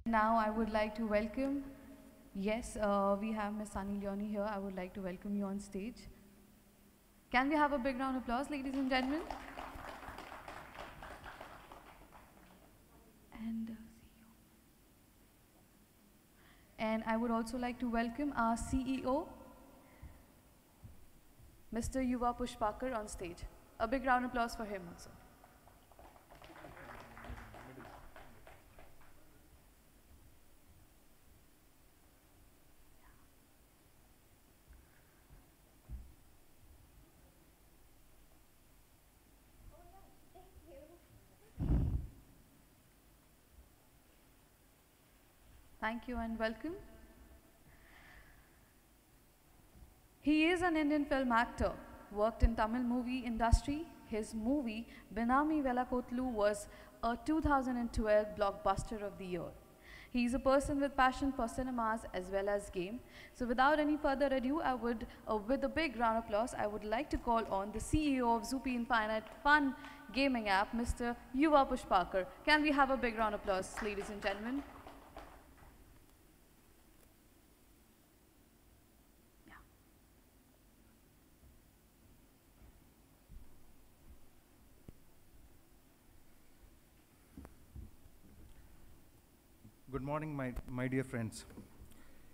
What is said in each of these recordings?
Now I would like to welcome, yes, we have Miss Sunny Leone here. I would like to welcome you on stage. Can we have a big round of applause, ladies and gentlemen? And And I would also like to welcome our CEO, Mr. Yuva Pushpakar on stage. A big round of applause for him also. Thank you and welcome. He is an Indian film actor, worked in Tamil movie industry. His movie Benami Velakotlu was a 2012 blockbuster of the year. He is a person with passion for cinemas as well as game. So without any further ado, with a big round of applause, I would like to call on the CEO of Zoopy Infinite Fun Gaming app, Mr. Yuva Pushpakar. Can we have a big round of applause, ladies and gentlemen? Good morning, my dear friends.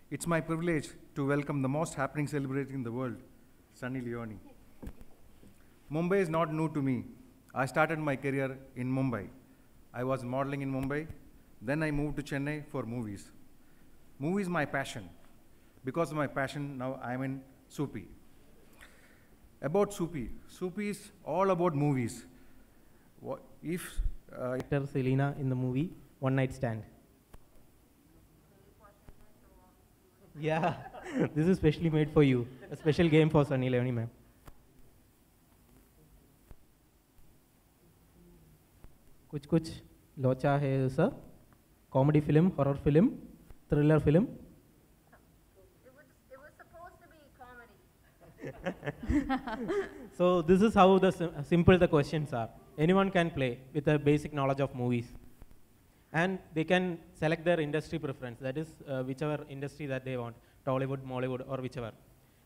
It's my privilege to welcome the most happening celebrity in the world, Sunny Leone. Mumbai is not new to me. I started my career in Mumbai. I was modeling in Mumbai. Then I moved to Chennai for movies. Movie is my passion. Because of my passion, now I'm in Soupy. About Soupy. Soupy is all about movies. Actor Selena in the movie One Night Stand. Yeah, this is specially made for you. A special game for Sunny Leone, ma'am. कुछ लोचा है sir. Comedy film, horror film, thriller film. It was supposed to be comedy. So this is how simple the questions are. Anyone can play with a basic knowledge of movies. And they can select their industry preference, that is whichever industry that they want, Tollywood, Mollywood, or whichever.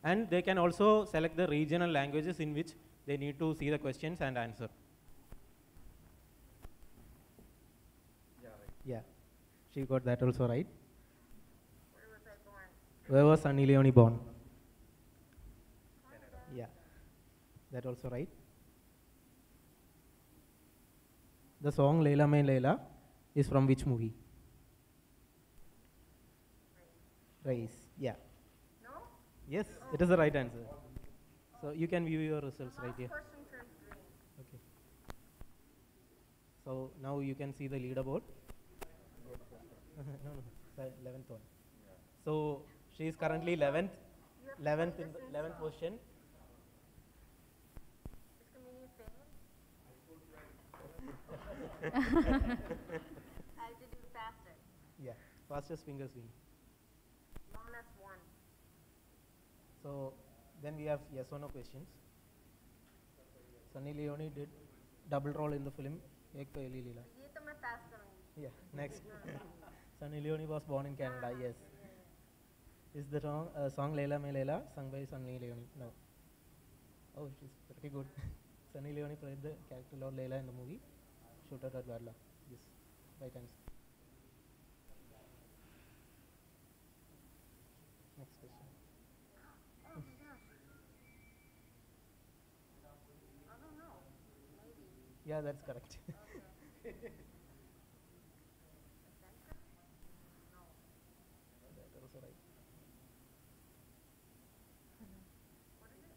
And they can also select the regional languages in which they need to see the questions and answer. Yeah, right. Yeah, she got that also right. Where was I born? Where was Sunny Leone born? Canada. Yeah, that also right. The song Leila Mein Leila is from which movie? Race. Yeah. No? Yes, it is the right answer. So you can view your results right here. Person turns green. Okay. So now you can see the leaderboard. No, 11th one. So she is currently 11th in the 11th position. Is comedian famous? I have to do faster. Yeah, fastest fingers win. That's one. So then we have yes or no questions. Sunny Leone did double role in the film Ek Pehli Leela. ये तो मैं pass करूँगी. Yeah, next. Sunny Leone was born in Canada, yes. Is the song Leila Mein Leila sung by Sunny Leone? No. Oh, she's pretty good. Sunny Leone played the character Lord Leila in the movie Shooter at Varla. Yes, right answer. Next question. Oh my gosh. I don't know. Maybe. Yeah, that's correct. No. That also right. What is it?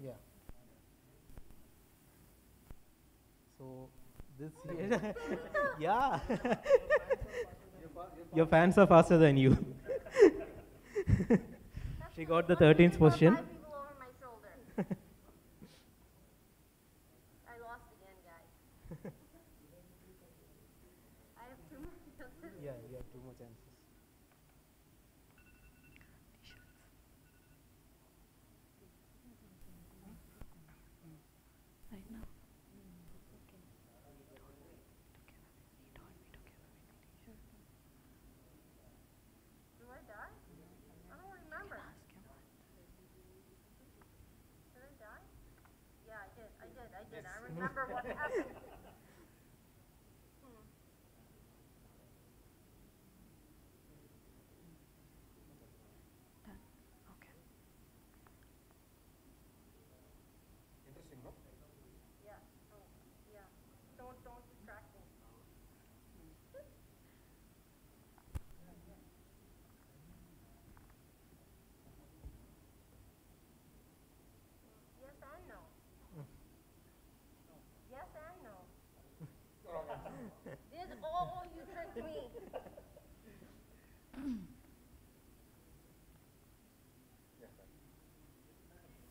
Yeah. So this year, yeah. Your fans are faster than you. She got the 13th position. 5 people over my shoulder. I lost again, guys. I have 2 more chances. Yeah, you have 2 more chances. Right now. remember what happened. Done. Okay. Yeah. Oh, yeah. Don't distract me. Yes and no. Yes and no. This, oh, you tricked me.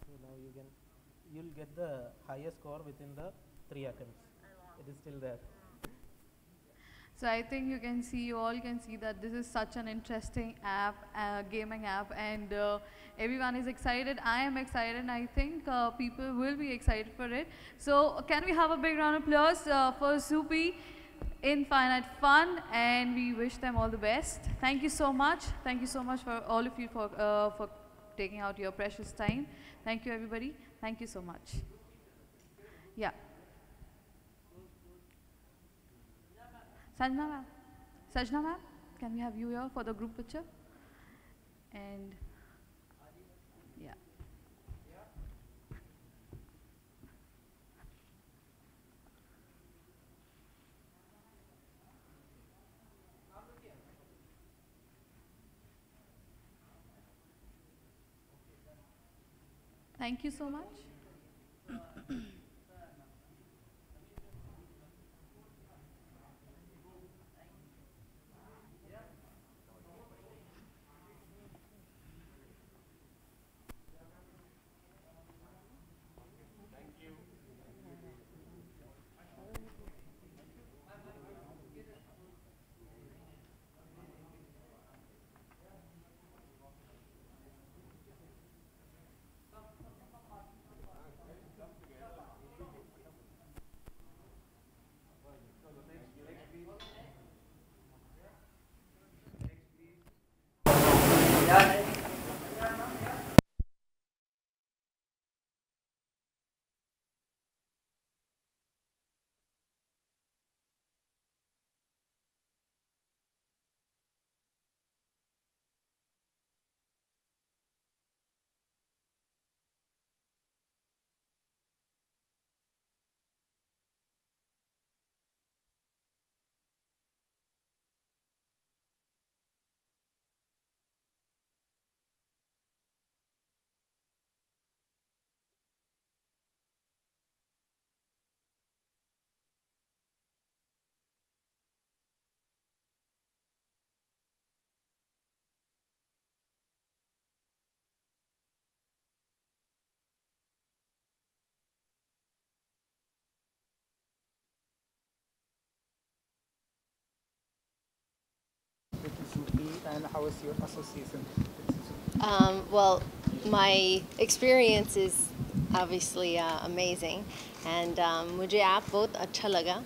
So now you'll get the highest score within the 3 attempts. It is still there. So I think you all can see that this is such an interesting app, gaming app, and everyone is excited. I am excited, and I think people will be excited for it. So can we have a big round of applause for Zoopy Infinite Fun, and we wish them all the best. Thank you so much. Thank you so much for all of you for taking out your precious time. Thank you, everybody. Thank you so much. Yeah. Sajna ma'am, can we have you here for the group picture? And yeah. Thank you so much. with Zupi, and how was your association with Zupi? Well, my experience is obviously amazing, and मुझे app बहुत अच्छा लगा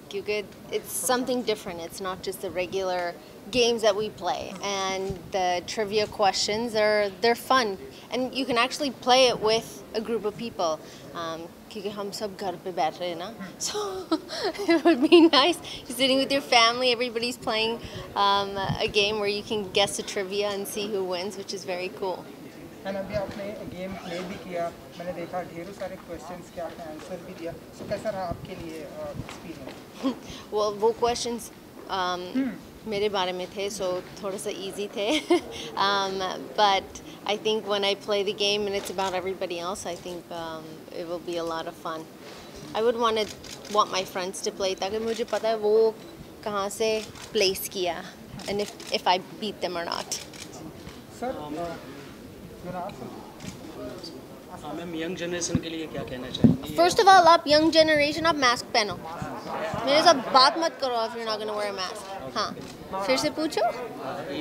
क्योंकि it's something different. It's not just the regular games that we play, and the trivia questions they're fun, and you can actually play it with a group of people. क्योंकि हम सब घर पे बैठ रहे हैं ना, so it would be nice. You're sitting with your family, everybody's playing a game where you can guess the trivia and see who wins, which is very cool. And अभी आपने गेम प्ले भी किया, मैंने देखा ढेरों सारे questions के आपने आंसर भी दिया, so कैसा रहा आपके लिए एक्सपीरियंस? Well, वो questions मेरे बारे में थे, so थोड़ा सा easy थे. But I think when I play the game and it's about everybody else, I think it will be a lot of fun. I would want my friends to play ताकि मुझे पता है वो कहाँ से place किया, and if I beat them or not. Sir ma'am young generation के लिए क्या कहना चाहेंगे? First of all, आप young generation आप mask पहनो. मेरे साथ बात मत करो if you're not going to wear a mask. हाँ, फिर से पूछो.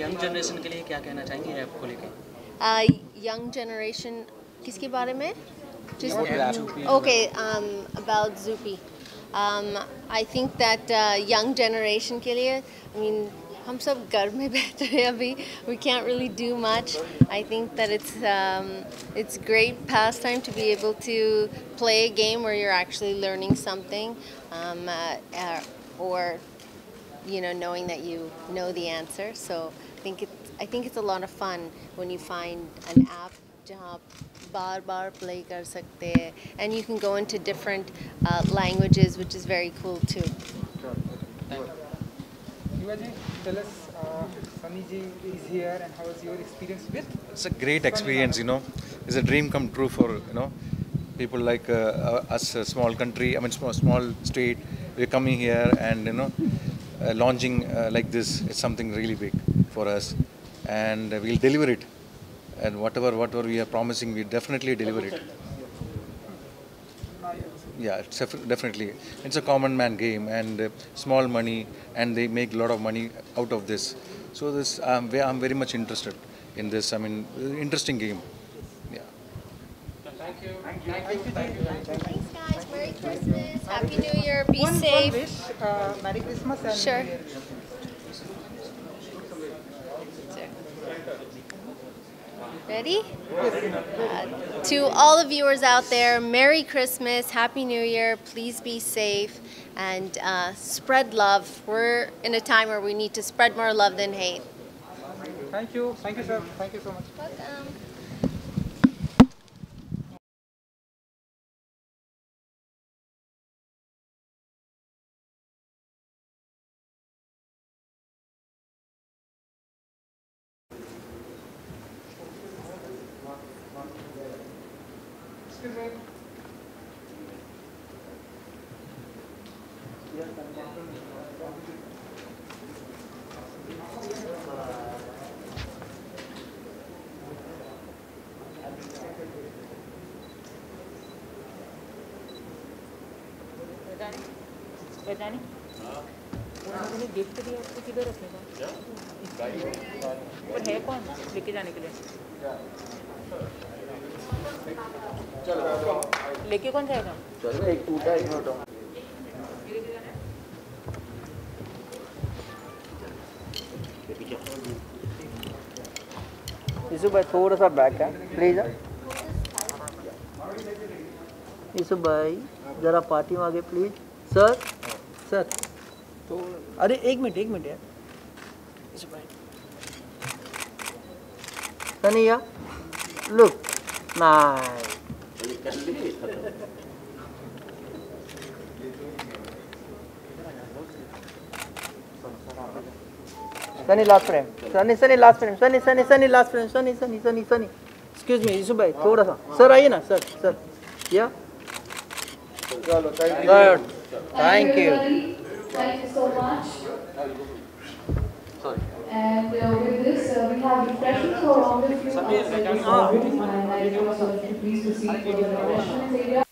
यंग जनरेशन के लिए क्या कहना चाहेंगे ऐप को लेकर? Young generation किसके बारे में? Just okay. About Zupi. I think that young generation के लिए, I mean, हम सब घर में बैठे हैं अभी. We can't really do much. I think that it's great pastime to be able to play a game where you're actually learning something, or knowing that you know the answer. So I think it's a lot of fun when you find an app जहाँ आप बार play कर सकते हैं, and you can go into different languages, which is very cool too. Yuvaji, tell us, Sunny ji is here, and how was your experience with? It's a great experience, It's a dream come true for, people like us, a small country, small state. We're coming here and, launching like this. It's something really big for us. And we'll deliver it. And whatever we are promising, we definitely deliver it. Yeah, it's definitely. It's a common man game and small money, and they make a lot of money out of this. So I'm very much interested in this. Interesting game. Yeah. Thank you. Thanks, guys. Merry Christmas. Happy New Year. Be One safe. wish, Merry Christmas and Sure. New Year. Ready? To all the viewers out there, Merry Christmas, Happy New Year. Please be safe and spread love. We're in a time where we need to spread more love than hate. Thank you, sir. Thank you so much. Welcome. Excuse me. वैज्ञानिक उन्होंने gift दिया उसको किधर रखेगा और है कौन लेके जाने के लिए लेके कौन जाएगा चलो एक टूटा एक छोटा यूसुफ भाई थोड़ा सा बैक है प्लीज यूसुफ भाई जरा पार्टी में आगे प्लीज सर तो अरे एक मिनट यार यूसुफ भाई सनिया look nice Sunny last frame. Sunny last frame. Sunny last frame. Sunny. Excuse me, Yusuf भाई थोड़ा सा. सर आइए ना sir. Yeah. Good. Thank you. Thank you so much. And with this, we have refreshments for all of you outside this room, and I request all of you please proceed for the refreshments area.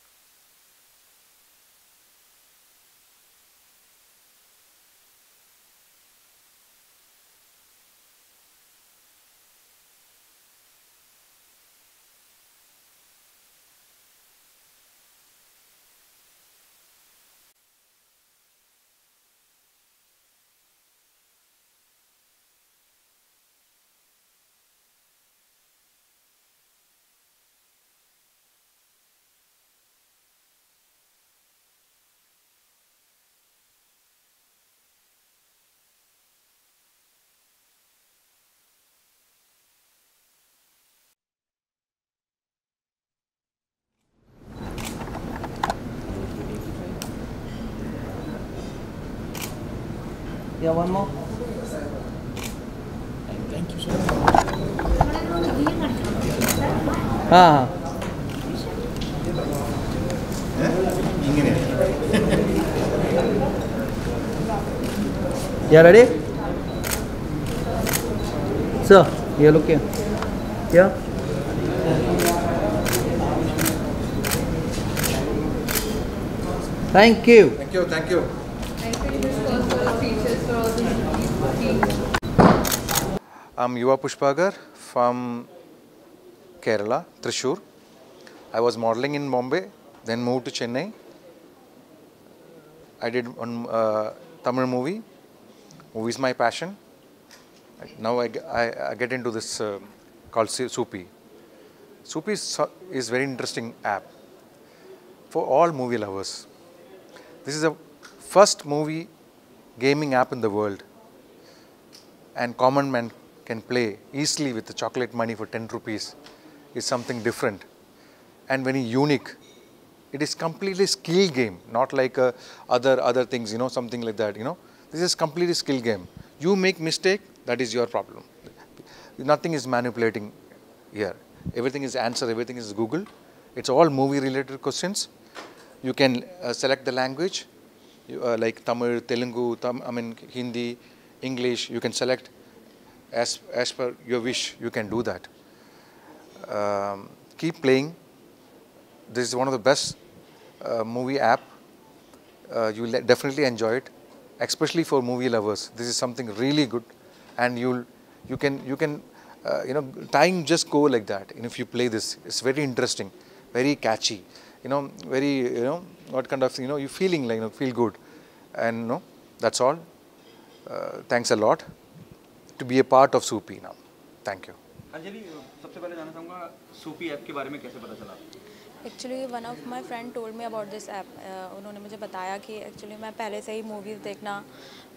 Yeah, one more. Thank you so much. हाँ Yeah, ready? Sir, you look here. Yeah. Thank you. Thank you. Thank you for the speeches for all the teams. I'm Yuva Pushpagar from Kerala, Thrissur. I was modeling in Bombay, then moved to Chennai. I did one Tamil movie. Movie is my passion. Now I get into this called Soupy. Soupy is very interesting app for all movie lovers. This is the first movie gaming app in the world, and common man can play easily with the chocolate money for 10 rupees. It's something different and very unique. It is completely skill game, not like other things, you know, something like that, you know. This is completely skill game. You make mistake, that is your problem. Nothing is manipulating here. Everything is answer, everything is Google. It's all movie related questions. You can select the language, like Tamil, Telugu, Hindi, English. You can select as per your wish. You can do that. Keep playing. This is one of the best movie app. You will definitely enjoy it, especially for movie lovers. This is something really good, and you can time just go like that. And if you play this, it's very interesting, very catchy. Very what kind of you feeling like feel good, and that's all. Thanks a lot to be a part of Soupy now. Thank you. Anjali, सबसे पहले जानना चाहूँगा सूपी app के बारे में कैसे पता चला? Actually one of my friend told me about this app. उन्होंने मुझे बताया कि एक्चुअली मैं पहले से ही मूवीज़ देखना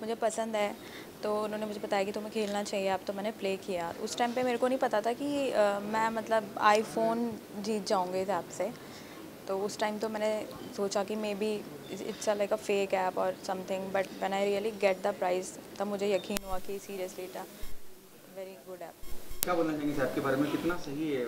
मुझे पसंद है, तो उन्होंने मुझे बताया कि तुम्हें खेलना चाहिए ऐप, तो मैंने प्ले किया. उस टाइम पे मेरे को नहीं पता था कि मैं मतलब आईफोन जीत जाऊँगी इस ऐप से. तो उस टाइम तो मैंने सोचा कि maybe it's like a fake app और something, but when I really get the price तब मुझे यकीन हुआ कि seriously it very good app. क्या बोलना चाहेंगे इस ऐप के बारे में, कितना सही है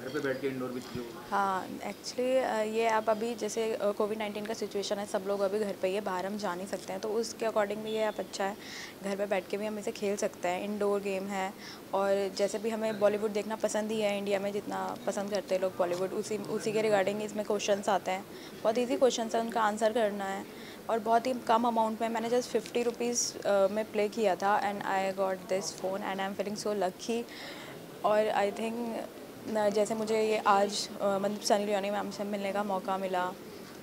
घर पे बैठ के इंडोर विथ जो? हाँ, एक्चुअली ये ऐप अभी जैसे कोविड-19 का सिचुएशन है, सब लोग अभी घर पे ही है, बाहर हम जा नहीं सकते हैं, तो उसके अकॉर्डिंग भी ये ऐप अच्छा है. घर पे बैठ के भी हम इसे खेल सकते हैं. इंडोर गेम है, और जैसे भी हमें बॉलीवुड देखना पसंद ही है, इंडिया में जितना पसंद करते हैं लोग बॉलीवुड, उसी के रिगार्डिंग इसमें क्वेश्चंस आते हैं. बहुत ईजी क्वेश्चंस है, उनका आंसर करना है, और बहुत ही कम अमाउंट में. मैंने जस्ट 50 रुपीज़ में प्ले किया था, and I got this phone and I am feeling so lucky. और आई थिंक जैसे मुझे ये आज मतलब सनी लियोनी मैम से मिलने का मौका मिला,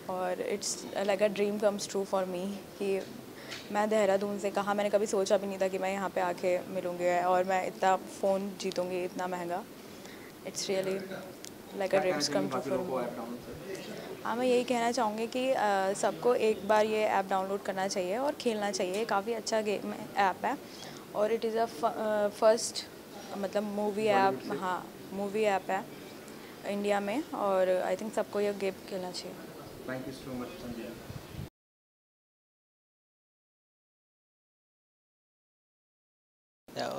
और it's like a dream comes true for me कि मैं देहरादून से कहा, मैंने कभी सोचा भी नहीं था कि मैं यहाँ पे आके मिलूँगी और मैं इतना फ़ोन जीतूँगी इतना महंगा. It's really like a dreams come true for me. हाँ, मैं यही कहना चाहूँगी कि सबको एक बार ये ऐप डाउनलोड करना चाहिए और खेलना चाहिए. काफ़ी अच्छा गेम ऐप है, और इट इज़ अ फर्स्ट मतलब मूवी ऐप. हाँ, मूवी ऐप है इंडिया में, और आई थिंक सबको ये गेम खेलना चाहिए. Thank you so much Sanjay.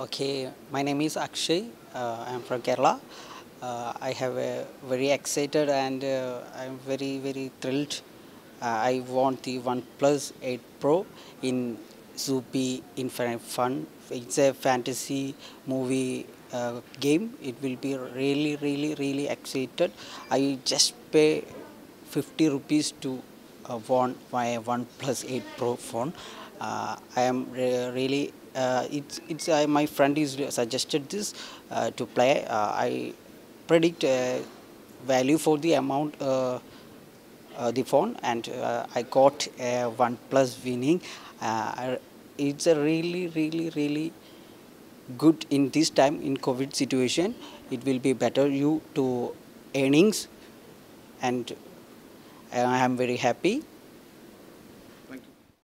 Okay, my name is Akshay. I am from Kerala. I have a very excited and I am very thrilled. I want the OnePlus 8 Pro in Soupy Infinite Fun. It's a fantasy movie game. It will be really excited. I just pay 50 rupees to want my OnePlus 8 Pro phone. I am really it's my friend is suggested this to play. I predict value for the amount the phone, and I got a OnePlus winning. It's a really good in this time in COVID situation. It will be better you to earnings, and I am very happy.